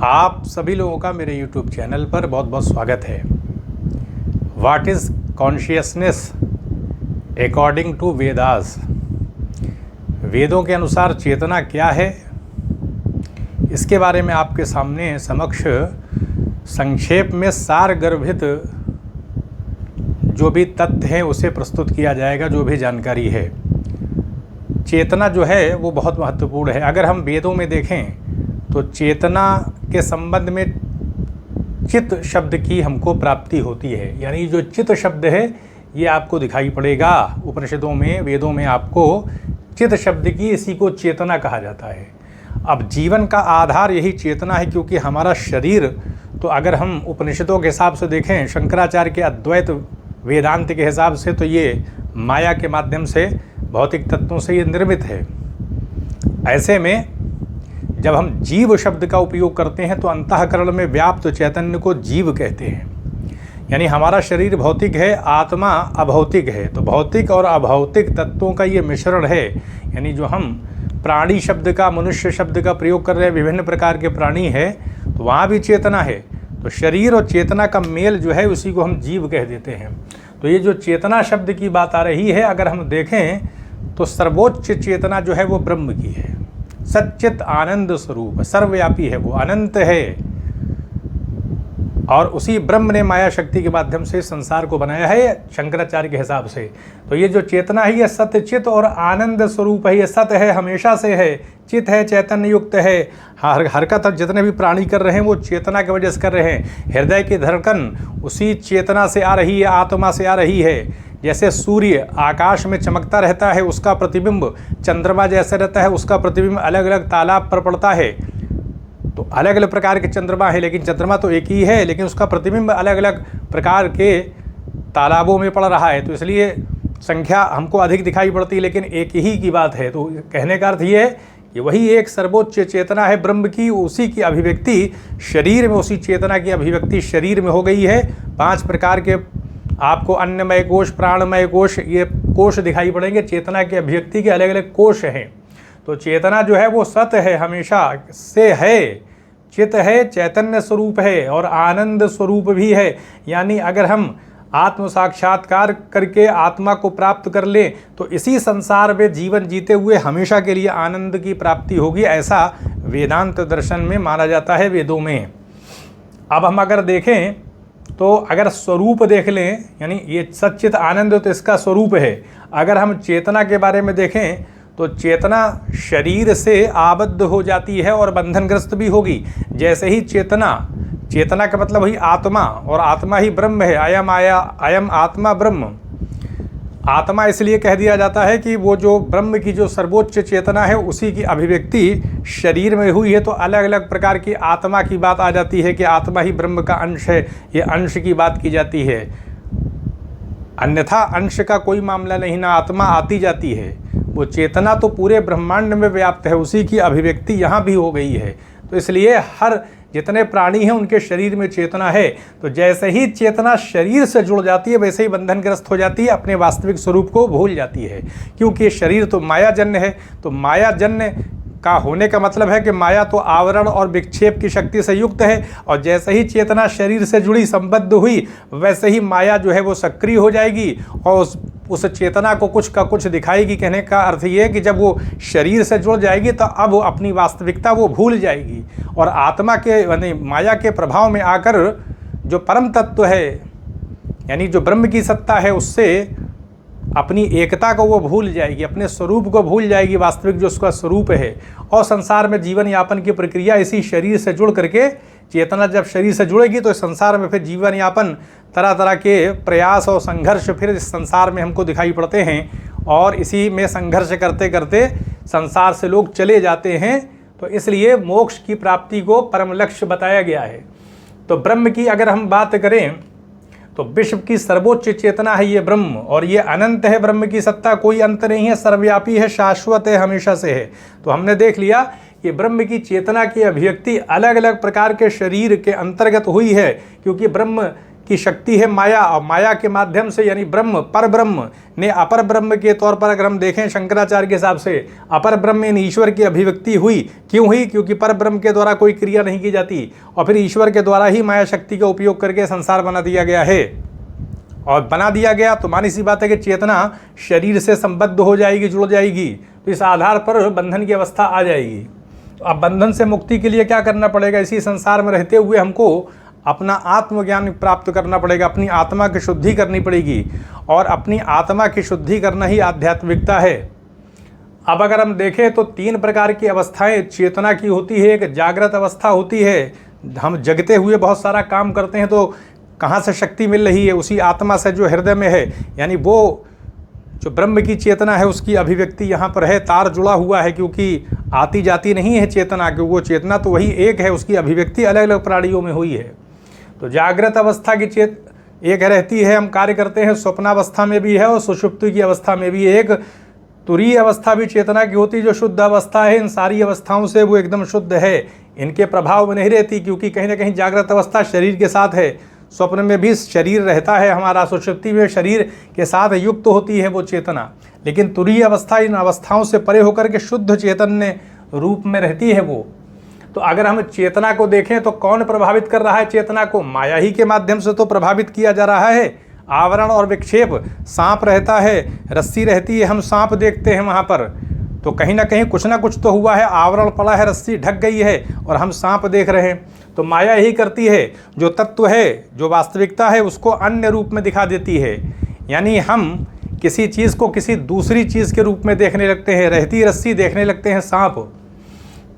आप सभी लोगों का मेरे YouTube चैनल पर बहुत बहुत स्वागत है। What is consciousness according to Vedas. वेदों के अनुसार चेतना क्या है, इसके बारे में आपके सामने समक्ष संक्षेप में सारगर्भित जो भी तथ्य हैं उसे प्रस्तुत किया जाएगा। जो भी जानकारी है, चेतना जो है वो बहुत महत्वपूर्ण है। अगर हम वेदों में देखें तो चेतना के संबंध में चित शब्द की हमको प्राप्ति होती है। यानी जो चित शब्द है ये आपको दिखाई पड़ेगा उपनिषदों में, वेदों में आपको चित शब्द की, इसी को चेतना कहा जाता है। अब जीवन का आधार यही चेतना है, क्योंकि हमारा शरीर तो अगर हम उपनिषदों के हिसाब से देखें, शंकराचार्य के अद्वैत वेदांत के हिसाब से, तो ये माया के माध्यम से, भौतिक तत्वों से ये निर्मित है। ऐसे में जब हम जीव शब्द का उपयोग करते हैं तो अंतःकरण में व्याप्त चैतन्य को जीव कहते हैं। यानी हमारा शरीर भौतिक है, आत्मा अभौतिक है। तो भौतिक और अभौतिक तत्वों का ये मिश्रण है। यानी जो हम प्राणी शब्द का, मनुष्य शब्द का प्रयोग कर रहे हैं, विभिन्न प्रकार के प्राणी है, तो वहाँ भी चेतना है। तो शरीर और चेतना का मेल जो है उसी को हम जीव कह देते हैं। तो ये जो चेतना शब्द की बात आ रही है, अगर हम देखें तो सर्वोच्च चेतना जो है वो ब्रह्म की है। सच्चित आनंद स्वरूप, सर्वव्यापी है, वो अनंत है। और उसी ब्रह्म ने माया शक्ति के माध्यम से संसार को बनाया है शंकराचार्य के हिसाब से। तो ये जो चेतना है ये सत्य चित और आनंद स्वरूप है। ये सत्य है, हमेशा से है, चित है, चैतन्य युक्त है। हरकत जितने भी प्राणी कर रहे हैं वो चेतना की वजह से कर रहे हैं। हृदय की धड़कन उसी चेतना से आ रही है, आत्मा से आ रही है। जैसे सूर्य आकाश में चमकता रहता है, उसका प्रतिबिंब चंद्रमा जैसे रहता है, उसका प्रतिबिंब अलग अलग तालाब पर पड़ता है। तो अलग अलग प्रकार के चंद्रमा है, लेकिन चंद्रमा तो एक ही है, लेकिन उसका प्रतिबिंब अलग अलग प्रकार के तालाबों में पड़ रहा है। तो इसलिए संख्या हमको अधिक दिखाई पड़ती है, लेकिन एक ही की बात है। तो कहने का अर्थ ये है कि वही एक सर्वोच्च चेतना है ब्रह्म की, उसी की अभिव्यक्ति शरीर में, उसी चेतना की अभिव्यक्ति शरीर में हो गई है। 5 प्रकार के आपको अन्नमय कोश, प्राणमय कोश, ये कोश दिखाई पड़ेंगे। चेतना की अभिव्यक्ति के अलग अलग कोश हैं। तो चेतना जो है वो सत है, हमेशा से है, चित है, चैतन्य स्वरूप है और आनंद स्वरूप भी है। यानी अगर हम आत्म साक्षात्कार करके आत्मा को प्राप्त कर लें तो इसी संसार में जीवन जीते हुए हमेशा के लिए आनंद की प्राप्ति होगी, ऐसा वेदांत दर्शन में माना जाता है, वेदों में। अब हम अगर देखें तो अगर स्वरूप देख लें, यानी ये सच्चित आनंद तो इसका स्वरूप है। अगर हम चेतना के बारे में देखें तो चेतना शरीर से आबद्ध हो जाती है और बंधनग्रस्त भी होगी। जैसे ही चेतना का मतलब ही आत्मा, और आत्मा ही ब्रह्म है। अयम आत्मा ब्रह्म। आत्मा इसलिए कह दिया जाता है कि वो जो ब्रह्म की जो सर्वोच्च चेतना है उसी की अभिव्यक्ति शरीर में हुई है। तो अलग अलग प्रकार की आत्मा की बात आ जाती है कि आत्मा ही ब्रह्म का अंश है, ये अंश की बात की जाती है। अन्यथा अंश का कोई मामला नहीं, ना आत्मा आती जाती है। वो चेतना तो पूरे ब्रह्मांड में व्याप्त है, उसी की अभिव्यक्ति यहाँ भी हो गई है। तो इसलिए हर जितने प्राणी हैं उनके शरीर में चेतना है। तो जैसे ही चेतना शरीर से जुड़ जाती है वैसे ही बंधनग्रस्त हो जाती है, अपने वास्तविक स्वरूप को भूल जाती है। क्योंकि शरीर तो मायाजन्य है। तो मायाजन्य का होने का मतलब है कि माया तो आवरण और विक्षेप की शक्ति से युक्त है। और जैसे ही चेतना शरीर से जुड़ी, संबद्ध हुई, वैसे ही माया जो है वो सक्रिय हो जाएगी और उस चेतना को कुछ का कुछ दिखाएगी। कहने का अर्थ ये है कि जब वो शरीर से जुड़ जाएगी तो अब वो अपनी वास्तविकता वो भूल जाएगी और आत्मा के, यानी माया के प्रभाव में आकर जो परम तत्व है, यानी जो ब्रह्म की सत्ता है, उससे अपनी एकता को वो भूल जाएगी, अपने स्वरूप को भूल जाएगी, वास्तविक जो उसका स्वरूप है। और संसार में जीवन यापन की प्रक्रिया इसी शरीर से जुड़ करके, चेतना जब शरीर से जुड़ेगी तो संसार में फिर जीवन यापन, तरह तरह के प्रयास और संघर्ष फिर इस संसार में हमको दिखाई पड़ते हैं। और इसी में संघर्ष करते करते संसार से लोग चले जाते हैं। तो इसलिए मोक्ष की प्राप्ति को परम लक्ष्य बताया गया है। तो ब्रह्म की अगर हम बात करें तो विश्व की सर्वोच्च चेतना है ये ब्रह्म, और ये अनंत है। ब्रह्म की सत्ता कोई अंत नहीं है, सर्वव्यापी है, शाश्वत है, हमेशा से है। तो हमने देख लिया कि ब्रह्म की चेतना की अभिव्यक्ति अलग अलग प्रकार के शरीर के अंतर्गत हुई है, क्योंकि ब्रह्म की शक्ति है माया, और माया के माध्यम से यानी ब्रह्म, पर ब्रह्म ने अपर ब्रह्म के तौर पर अगर हम देखें शंकराचार्य के हिसाब से, अपर ब्रह्म इन ईश्वर की अभिव्यक्ति हुई। क्यों हुई? क्योंकि पर ब्रह्म के द्वारा कोई क्रिया नहीं की जाती और फिर ईश्वर के द्वारा ही माया शक्ति का उपयोग करके संसार बना दिया गया है। और बना दिया गया तो मानी सी बात है कि चेतना शरीर से संबद्ध हो जाएगी, जुड़ जाएगी, तो इस आधार पर बंधन की अवस्था आ जाएगी। तो अब बंधन से मुक्ति के लिए क्या करना पड़ेगा? इसी संसार में रहते हुए हमको अपना आत्मज्ञान प्राप्त करना पड़ेगा, अपनी आत्मा की शुद्धि करनी पड़ेगी, और अपनी आत्मा की शुद्धि करना ही आध्यात्मिकता है। अब अगर हम देखें तो 3 प्रकार की अवस्थाएं चेतना की होती है। एक जागृत अवस्था होती है, हम जगते हुए बहुत सारा काम करते हैं, तो कहाँ से शक्ति मिल रही है? उसी आत्मा से जो हृदय में है, यानी वो जो ब्रह्म की चेतना है उसकी अभिव्यक्ति यहाँ पर है। तार जुड़ा हुआ है, क्योंकि आती जाती नहीं है चेतना, क्योंकि वो चेतना तो वही एक है, उसकी अभिव्यक्ति अलग अलग प्राणियों में हुई है। तो जागृत अवस्था की एक रहती है, हम कार्य करते हैं, स्वप्नावस्था में भी है और सुषुप्ति की अवस्था में भी। एक तुरीय अवस्था भी चेतना की होती है, जो शुद्ध अवस्था है। इन सारी अवस्थाओं से वो एकदम शुद्ध है, इनके प्रभाव में नहीं रहती, क्योंकि कहीं ना कहीं जागृत अवस्था शरीर के साथ है, स्वप्न में भी शरीर रहता है हमारा, सुषुप्ति में शरीर के साथ युक्त होती है वो चेतना। लेकिन तुरीय अवस्था इन अवस्थाओं से परे होकर के शुद्ध चैतन्य रूप में रहती है वो। तो अगर हम चेतना को देखें तो कौन प्रभावित कर रहा है चेतना को? माया ही के माध्यम से तो प्रभावित किया जा रहा है। आवरण और विक्षेप, सांप रहता है, रस्सी रहती है, हम सांप देखते हैं वहाँ पर, तो कहीं ना कहीं कुछ ना कुछ तो हुआ है, आवरण पड़ा है, रस्सी ढक गई है और हम सांप देख रहे हैं। तो माया यही करती है, जो तत्व है, जो वास्तविकता है, उसको अन्य रूप में दिखा देती है। यानी हम किसी चीज़ को किसी दूसरी चीज़ के रूप में देखने लगते हैं, रहती रस्सी देखने लगते हैं सांप।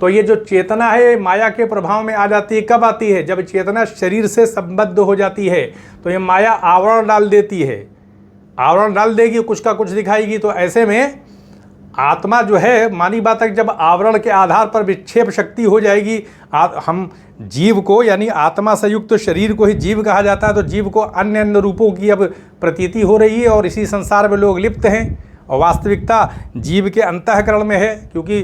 तो ये जो चेतना है माया के प्रभाव में आ जाती है। कब आती है? जब चेतना शरीर से संबद्ध हो जाती है, तो ये माया आवरण डाल देती है, आवरण डाल देगी, कुछ का कुछ दिखाएगी। तो ऐसे में आत्मा जो है, मानी बात है, जब आवरण के आधार पर विक्षेप शक्ति हो जाएगी, हम जीव को, यानी आत्मा से युक्त शरीर को ही जीव कहा जाता है, तो जीव को अन्य अन्य रूपों की अब प्रतीति हो रही है और इसी संसार में लोग लिप्त हैं। और वास्तविकता जीव के अंतःकरण में है, क्योंकि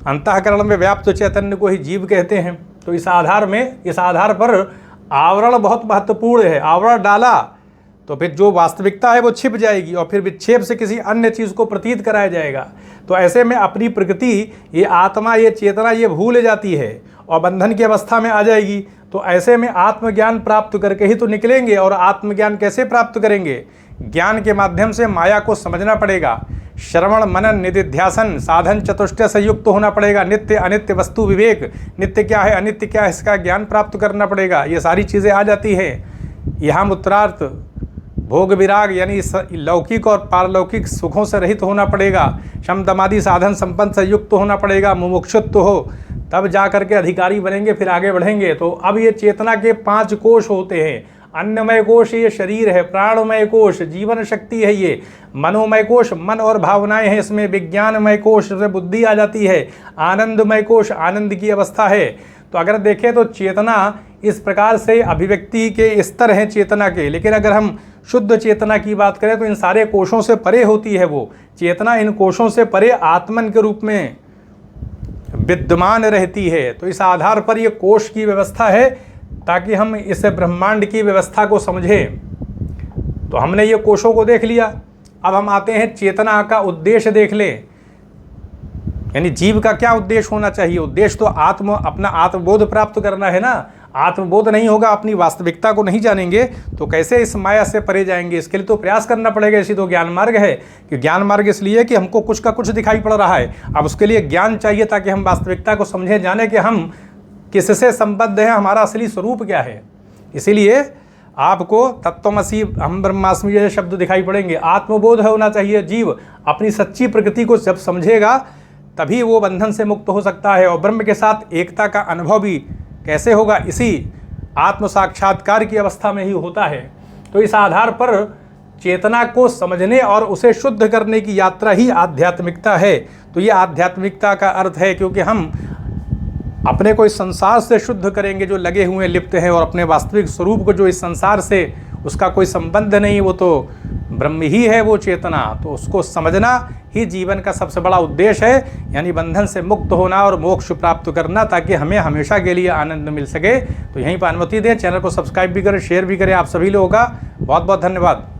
अंतःकरण में व्याप्त चैतन्य को ही जीव कहते हैं। तो इस आधार पर आवरण बहुत महत्वपूर्ण है। आवरण डाला तो फिर जो वास्तविकता है वो छिप जाएगी और फिर विक्षेप से किसी अन्य चीज़ को प्रतीत कराया जाएगा। तो ऐसे में अपनी प्रकृति, ये आत्मा, ये चेतना, ये भूल जाती है और बंधन की अवस्था में आ जाएगी। तो ऐसे में आत्मज्ञान प्राप्त करके ही तो निकलेंगे। और आत्मज्ञान कैसे प्राप्त करेंगे? ज्ञान के माध्यम से माया को समझना पड़ेगा। श्रवण, मनन, निधिध्यासन, साधन चतुष्टय से युक्त होना पड़ेगा। नित्य अनित्य वस्तु विवेक, नित्य क्या है, अनित्य क्या है, इसका ज्ञान प्राप्त करना पड़ेगा। ये सारी चीज़ें आ जाती हैं। यहाँ उत्तरार्थ भोग विराग, यानी लौकिक और पारलौकिक सुखों से रहित होना पड़ेगा। शम दमादि साधन संपन्न से युक्त होना पड़ेगा। मुमुक्षुत्व हो, तब जा करके अधिकारी बनेंगे, फिर आगे बढ़ेंगे। तो अब ये चेतना के 5 कोष होते हैं। अन्नमय कोश ये शरीर है, प्राणमय कोश जीवन शक्ति है, ये मनोमय कोश मन और भावनाएं हैं, इसमें विज्ञानमय कोश से बुद्धि आ जाती है, आनंदमय कोश आनंद की अवस्था है। तो अगर देखें तो चेतना इस प्रकार से अभिव्यक्ति के स्तर हैं चेतना के। लेकिन अगर हम शुद्ध चेतना की बात करें तो इन सारे कोशों से परे होती है वो चेतना, इन कोशों से परे आत्मन के रूप में विद्यमान रहती है। तो इस आधार पर ये कोश की व्यवस्था है, ताकि हम इस ब्रह्मांड की व्यवस्था को समझें। तो हमने ये कोशों को देख लिया, अब हम आते हैं चेतना का उद्देश्य देख लें। यानी जीव का क्या उद्देश्य होना चाहिए? उद्देश्य तो अपना आत्मबोध प्राप्त करना है ना। आत्मबोध नहीं होगा, अपनी वास्तविकता को नहीं जानेंगे तो कैसे इस माया से परे जाएंगे? इसके लिए तो प्रयास करना पड़ेगा। इसी तो ज्ञान मार्ग है कि ज्ञान मार्ग इसलिए कि हमको कुछ का कुछ दिखाई पड़ रहा है। अब उसके लिए ज्ञान चाहिए ताकि हम वास्तविकता को समझें, जाने कि हम किससे संबद्ध हैं, हमारा असली स्वरूप क्या है। इसीलिए आपको तत्त्वमसि अहम ब्रह्मास्मि जैसे शब्द दिखाई पड़ेंगे। आत्मबोध होना चाहिए। जीव अपनी सच्ची प्रकृति को जब समझेगा तभी वो बंधन से मुक्त हो सकता है। और ब्रह्म के साथ एकता का अनुभव भी कैसे होगा? इसी आत्म साक्षात्कार की अवस्था में ही होता है। तो इस आधार पर चेतना को समझने और उसे शुद्ध करने की यात्रा ही आध्यात्मिकता है। तो ये आध्यात्मिकता का अर्थ है, क्योंकि हम अपने को इस संसार से शुद्ध करेंगे जो लगे हुए लिप्त हैं, और अपने वास्तविक स्वरूप को जो इस संसार से उसका कोई संबंध नहीं, वो तो ब्रह्म ही है वो चेतना, तो उसको समझना ही जीवन का सबसे बड़ा उद्देश्य है, यानी बंधन से मुक्त होना और मोक्ष प्राप्त करना, ताकि हमें हमेशा के लिए आनंद मिल सके। तो यहीं पर अनुमति दें, चैनल को सब्सक्राइब भी करें, शेयर भी करें। आप सभी लोगों का बहुत बहुत धन्यवाद।